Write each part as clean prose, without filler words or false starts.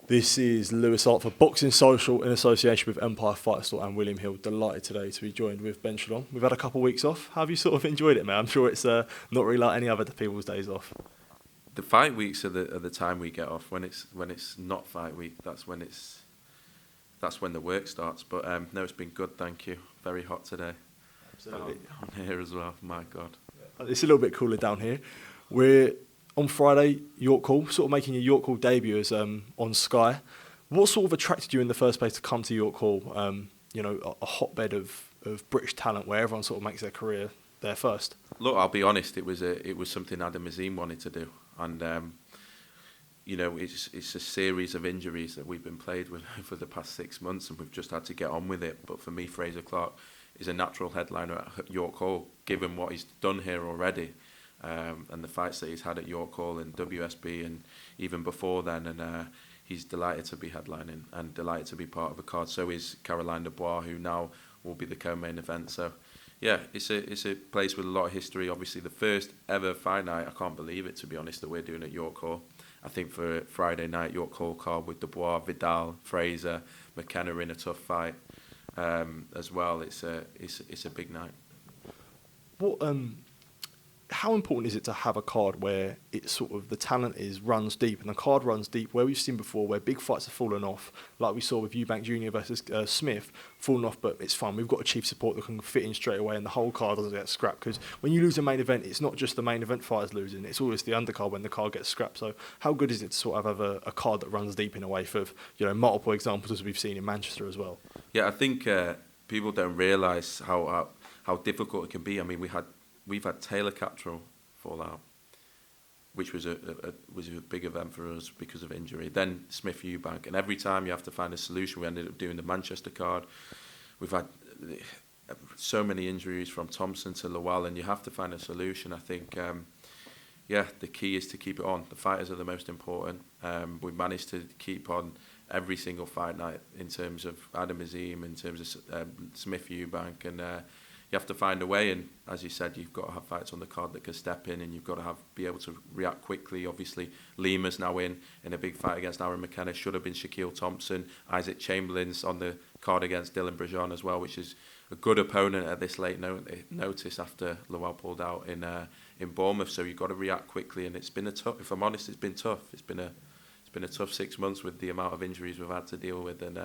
This is Lewis Hart for Boxing Social in association with Empire Fight Store and William Hill. Delighted today to be joined with Ben Shalom. We've had a couple of weeks off. How have you sort of enjoyed it, man? I'm sure it's not really like any other people's days off. The fight weeks are the time we get off. When it's not fight week, that's when the work starts. But no, it's been good, thank you. Very hot today. Absolutely. Down here as well. My God. It's a little bit cooler down here. We're on Friday, York Hall, sort of making your York Hall debut as on Sky. What sort of attracted you in the first place to come to York Hall? A hotbed of British talent where everyone sort of makes their career there first. Look, I'll be honest. It was something Azim wanted to do, and it's a series of injuries that we've been plagued with for the past 6 months, and we've just had to get on with it. But for me, Frazer Clarke is a natural headliner at York Hall, given what he's done here already. And the fights that he's had at York Hall and WSB and even before then, and he's delighted to be headlining and delighted to be part of a card. So is Caroline Dubois, who now will be the co-main event. So yeah, it's a place with a lot of history. Obviously, the first ever fight night, I can't believe it, to be honest, that we're doing at York Hall. I think for Friday night, York Hall card with Dubois, Viddal, Frazer, McKenna in a tough fight as well. It's a big night. How important is it to have a card where it's sort of the talent runs deep and the card runs deep, where we've seen before where big fights have fallen off, like we saw with Eubank Jr. versus Smith, fallen off, but it's fine. We've got a chief support that can fit in straight away and the whole card doesn't get scrapped, because when you lose a main event, it's not just the main event fighters losing, it's always the undercard when the card gets scrapped. So how good is it to sort of have a card that runs deep in a way for multiple examples as we've seen in Manchester as well? Yeah, I think people don't realise how difficult it can be. I mean, we've had Taylor Catrell fall out, which was a big event for us because of injury. Then Smith Eubank, and every time you have to find a solution. We ended up doing the Manchester card. We've had so many injuries from Thompson to Lawal, and you have to find a solution. I think, the key is to keep it on. The fighters are the most important. We've managed to keep on every single fight night in terms of Azim, in terms of Smith Eubank, and you have to find a way, and as you said, you've got to have fights on the card that can step in, and you've got to be able to react quickly. Obviously, Lima's now in a big fight against Aaron McKenna. Should have been Shaquille Thompson. Isaac Chamberlain's on the card against Dylan Brajon as well, which is a good opponent at this late notice after Lawal pulled out in Bournemouth. So you've got to react quickly, and it's been if I'm honest, it's been tough. It's been a tough 6 months with the amount of injuries we've had to deal with, and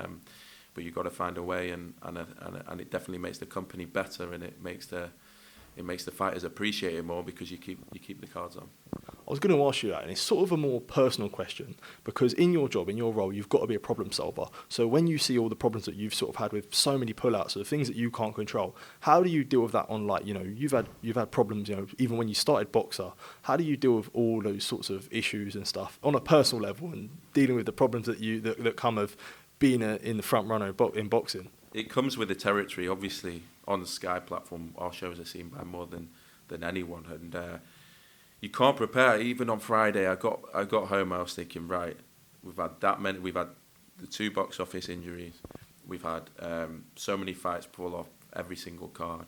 but you've got to find a way, and it definitely makes the company better, and it makes the fighters appreciate it more because you keep the cards on. I was going to ask you that, and it's sort of a more personal question, because in your job, in your role, you've got to be a problem solver. So when you see all the problems that you've sort of had with so many pullouts, so things that you can't control, how do you deal with that on, like, you've had problems, even when you started Boxer, how do you deal with all those sorts of issues and stuff on a personal level, and dealing with the problems that come of being in the front runner in boxing? It comes with the territory. Obviously, on the Sky platform, our shows are seen by more than anyone, and you can't prepare. Even on Friday, I got home. I was thinking, right, we've had that many. We've had the 2 box office injuries. We've had so many fights pull off every single card.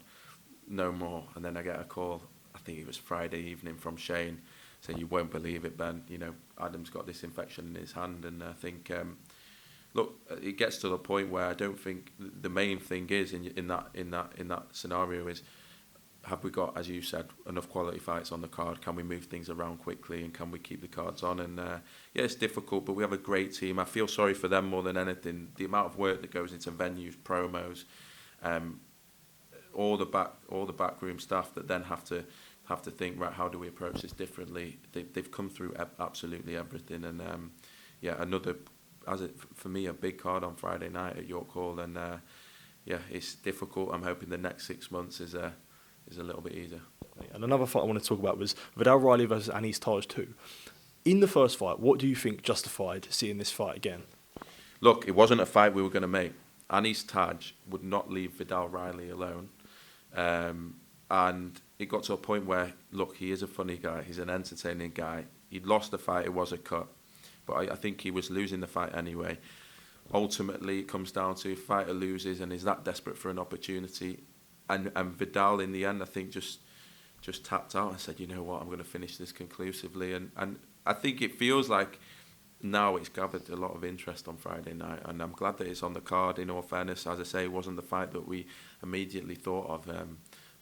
No more. And then I get a call. I think it was Friday evening from Shane saying, "You won't believe it, Ben. Adam's got this infection in his hand." And I think. Look, it gets to the point where I don't think the main thing is in that scenario is, have we got, as you said, enough quality fights on the card? Can we move things around quickly, and can we keep the cards on? And it's difficult, but we have a great team. I feel sorry for them more than anything. The amount of work that goes into venues, promos, all the backroom staff that then have to think, right, how do we approach this differently? They've come through absolutely everything, and for me, a big card on Friday night at York Hall, and it's difficult. I'm hoping the next 6 months is a little bit easier. And another fight I want to talk about was Viddal Riley versus Anis Taj 2. In the first fight, what do you think justified seeing this fight again? Look, it wasn't a fight we were going to make. Anis Taj would not leave Viddal Riley alone, and it got to a point where, look, he is a funny guy. He's an entertaining guy. He'd lost the fight. It was a cut. But I think he was losing the fight anyway. Ultimately, it comes down to fighter loses and is that desperate for an opportunity. And Viddal, in the end, I think just tapped out and said, you know what, I'm going to finish this conclusively. And I think it feels like now it's gathered a lot of interest on Friday night, and I'm glad that it's on the card. In all fairness, as I say, it wasn't the fight that we immediately thought of,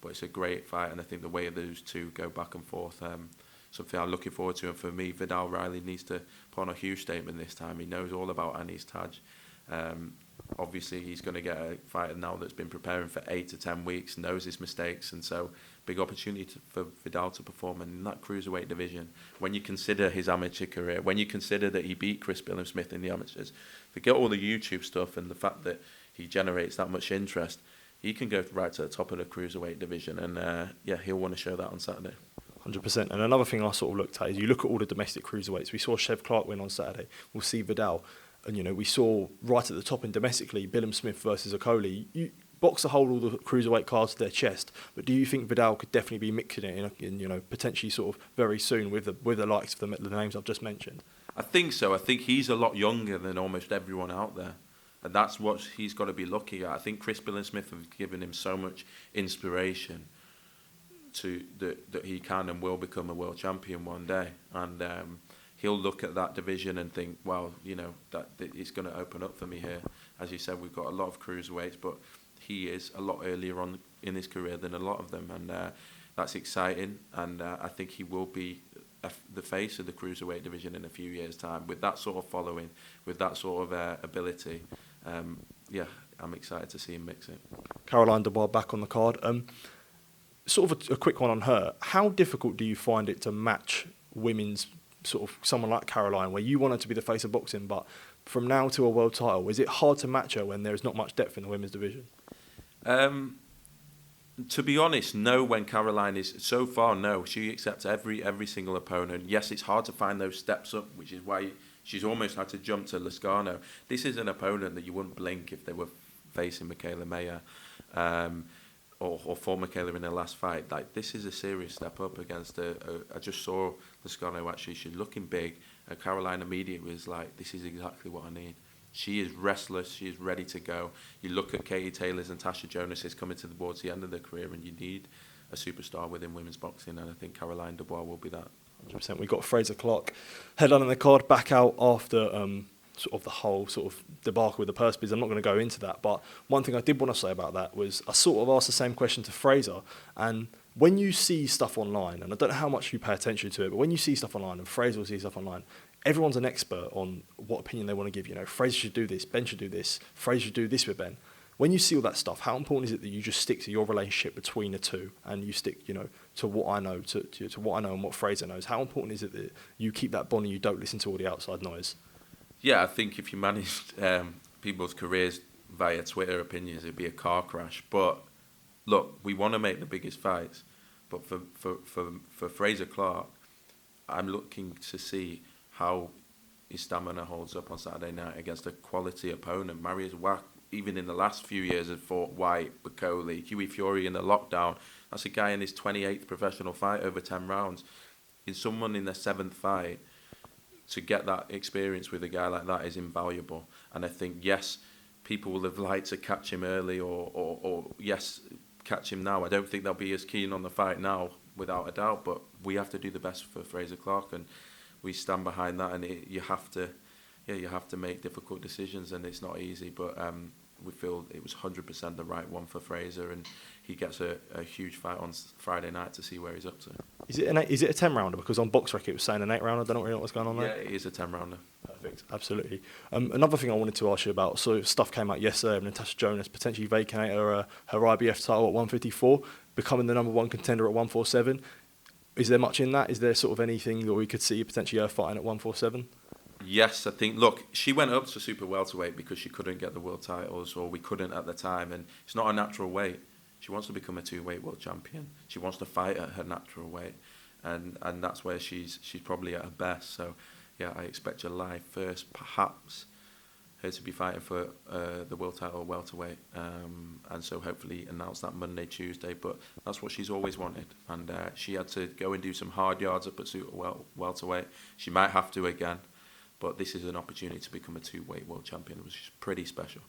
but it's a great fight, and I think the way those two go back and forth, something I'm looking forward to. And for me, Viddal Riley needs to put on a huge statement this time. He knows all about Anis Taj. Obviously, he's going to get a fighter now that's been preparing for 8 to 10 weeks, knows his mistakes, and so big opportunity for Viddal to perform in that cruiserweight division. When you consider his amateur career, when you consider that he beat Chris Billam-Smith in the amateurs, forget all the YouTube stuff and the fact that he generates that much interest, he can go right to the top of the cruiserweight division, and he'll want to show that on Saturday. 100%. And another thing I sort of looked at is you look at all the domestic cruiserweights. We saw Frazer Clarke win on Saturday. We'll see Viddal. And, you know, we saw right at the top in domestically, Billam-Smith versus Okoli. Boxer hold all the cruiserweight cards to their chest, but do you think Viddal could definitely be mixing it in you know, potentially sort of very soon with the likes of the names I've just mentioned? I think so. I think he's a lot younger than almost everyone out there, and that's what he's got to be looking at. I think Chris Billam-Smith have given him so much inspiration to that he can and will become a world champion one day, and he'll look at that division and think, well, you know, that it's going to open up for me here. As you said, we've got a lot of cruiserweights, but he is a lot earlier on in his career than a lot of them, and that's exciting. And I think he will be the face of the cruiserweight division in a few years' time with that sort of following, with that sort of ability. I'm excited to see him mix it. Caroline Dubois back on the card. Sort of a quick one on her. How difficult do you find it to match women's sort of someone like Caroline, where you want her to be the face of boxing, but from now to a world title, is it hard to match her when there's not much depth in the women's division? To be honest, no. When Caroline is so far, no. She accepts every single opponent. Yes, it's hard to find those steps up, which is why she's almost had to jump to Lozano. This is an opponent that you wouldn't blink if they were facing Michaela Mayer, or for Michaela in her last fight. Like, this is a serious step up against I just saw Lozano actually. She's looking big, and Caroline immediately was like, "This is exactly what I need." She is restless. She is ready to go. You look at Katie Taylor's and Natasha Jonas is coming towards the end of their career, and you need a superstar within women's boxing, and I think Caroline Dubois will be that. 100%. We've got Frazer Clarke headlining the card, back out after sort of the whole sort of debacle with the purse bids. I'm not going to go into that, but one thing I did want to say about that was I sort of asked the same question to Frazer, and when you see stuff online, and I don't know how much you pay attention to it, but when you see stuff online, and Frazer will see stuff online, everyone's an expert on what opinion they want to give. You know, Frazer should do this, Ben should do this, Frazer should do this with Ben. When you see all that stuff, how important is it that you just stick to your relationship between the two, and you stick, you know, to what I know, to what I know and what Frazer knows? How important is it that you keep that bond and you don't listen to all the outside noise? Yeah, I think if you managed people's careers via Twitter opinions, it'd be a car crash. But look, we want to make the biggest fights, but for Frazer Clarke, I'm looking to see how his stamina holds up on Saturday night against a quality opponent. Maruisz Wach, even in the last few years, has fought White, Bacoli, Hughie Fury in the lockdown. That's a guy in his 28th professional fight over 10 rounds. In someone in their 7th fight, to get that experience with a guy like that is invaluable. And I think, yes, people will have liked to catch him early or yes, catch him now. I don't think they'll be as keen on the fight now, without a doubt, but we have to do the best for Frazer Clarke, and we stand behind that, and you have to make difficult decisions, and it's not easy, but we feel it was 100% the right one for Frazer, and he gets a huge fight on Friday night to see where he's up to. Is it a 10-rounder? Because on BoxRec it was saying an 8-rounder. I don't really know what's going on there. Yeah, it is a 10-rounder. Perfect, absolutely. Another thing I wanted to ask you about, so stuff came out yesterday of Natasha Jonas potentially vacating her IBF title at 154, becoming the number one contender at 147. Is there much in that? Is there sort of anything that we could see potentially her fighting at 147? Yes, I think, look, she went up to super welterweight because she couldn't get the world titles, or we couldn't at the time, and it's not a natural weight. She wants to become a 2-weight world champion. She wants to fight at her natural weight, and that's where she's probably at her best. So, yeah, I expect July 1st, perhaps, her to be fighting for the world title welterweight, and so hopefully announce that Monday, Tuesday. But that's what she's always wanted, and she had to go and do some hard yards up at super welterweight. She might have to again, but this is an opportunity to become a 2-weight world champion, which is pretty special.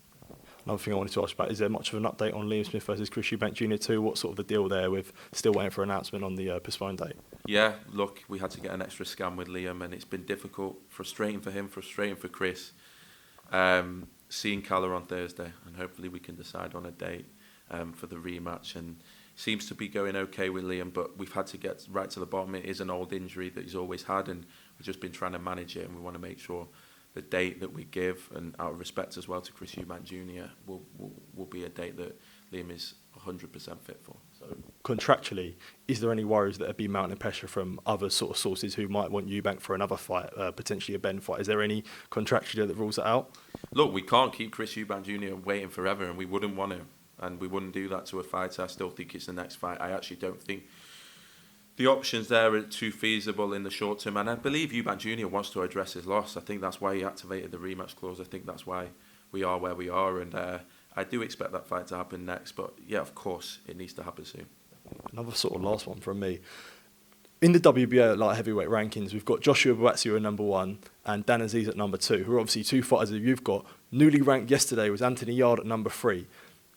Another thing I wanted to ask about, is there much of an update on Liam Smith versus Chris Eubank Jr. too? What's sort of the deal there with still waiting for an announcement on the postponed date? Yeah, look, we had to get an extra scan with Liam, and it's been difficult, frustrating for him, frustrating for Chris. Seeing Calla on Thursday, and hopefully we can decide on a date for the rematch. And seems to be going okay with Liam, but we've had to get right to the bottom. It is an old injury that he's always had, and we've just been trying to manage it, and we want to make sure the date that we give, and out of respect as well to Chris Eubank Jr., will be a date that Liam is 100% fit for. So contractually, is there any worries that have been mounting pressure from other sort of sources who might want Eubank for another fight, potentially a Ben fight? Is there any contractually that rules it out? Look, we can't keep Chris Eubank Jr. waiting forever, and we wouldn't want to, and we wouldn't do that to a fighter. I still think it's the next fight. I actually don't think the options there are too feasible in the short term, and I believe Eubank Jr. wants to address his loss. I think that's why he activated the rematch clause. I think that's why we are where we are, and I do expect that fight to happen next. But yeah, of course, it needs to happen soon. Another sort of last one from me. In the WBA light heavyweight rankings, we've got Joshua Buatsi at number 1 and Dan Aziz at number 2, who are obviously two fighters that you've got. Newly ranked yesterday was Anthony Yarde at number 3.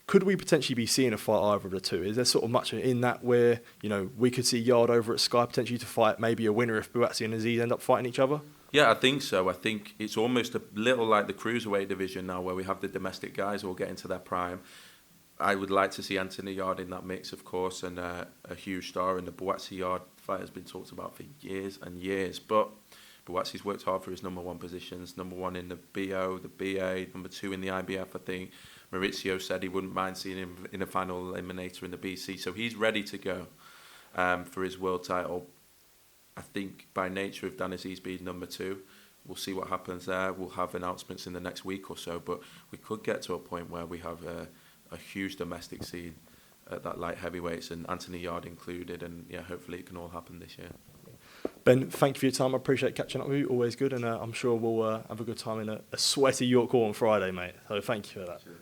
Could we potentially be seeing a fight either of the two? Is there sort of much in that where, you know, we could see Yarde over at Sky potentially to fight maybe a winner if Buatsi and Aziz end up fighting each other? Yeah, I think so. I think it's almost a little like the cruiserweight division now, where we have the domestic guys all getting to their prime. I would like to see Anthony Yarde in that mix, of course, and a huge star. And the Buatsi Yarde fight has been talked about for years and years. But Buatsi's worked hard for his number 1 positions, number 1 in the BO, the BA, number 2 in the IBF, I think. Mauricio said he wouldn't mind seeing him in a final eliminator in the BC. So he's ready to go for his world title. I think by nature of Dan Aziz being number 2, we'll see what happens there. We'll have announcements in the next week or so, but we could get to a point where we have a huge domestic scene at that light heavyweights, and Anthony Yarde included, and yeah, hopefully it can all happen this year. Ben, thank you for your time. I appreciate catching up with you. Always good, and I'm sure we'll have a good time in a sweaty York Hall on Friday, mate. So thank you for that. Cheers.